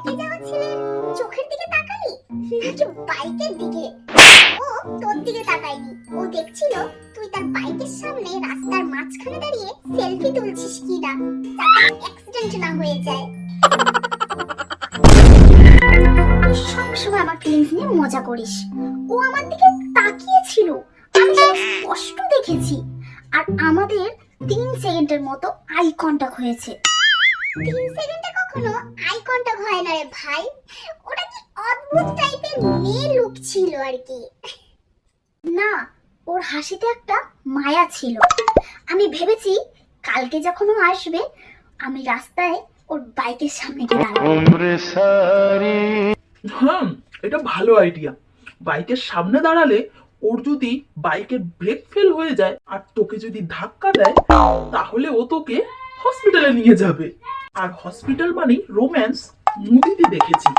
বাইকে যাওয়া ছেলের চোখের দিকে তাকালি নাকি বাইকের দিকে? ও তোর দিকে তাকায়নি, ও দেখছিল তুই তার বাইকের সামনে রাস্তার মাঝখানে দাঁড়িয়ে সেলফি তুলছিস কিনা, যাতে অ্যাক্সিডেন্ট না হয়ে যায়। তুই সবসময় আমার ফিলিংস নিয়ে মজা করিস। ও আমার দিকে তাকিয়ে ছিল, আমি সেটা স্পষ্ট দেখেছি। আর আমাদের 3 সেকেন্ডের মতো আই কন্টাক্ট হয়েছে। 3 সেকেন্ডে কখনো আই কন্টাক্ট হয় না রে ভাই, ওটা কি অদ্ভুত টাইপের মেয়ে লুক ছিল আর কি। না, ওর হাসিতে একটা মায়া ছিল। আমি ভেবেছি কালকে যখন ও আসবে আমি রাস্তায় ওর বাইকের সামনে গিয়ে দাঁড়াবো। হ্যাঁ, এটা ভালো আইডিয়া। বাইকের সামনে দাঁড়ালে ওর যদি বাইকের ব্রেক ফেল হয়ে যায় আর তোকে যদি ধাক্কা দেয়, তাহলে ও তোকে হসপিটালে নিয়ে যাবে। আর হসপিটাল মানেই রোম্যান্স, মুভিতে দেখেছি।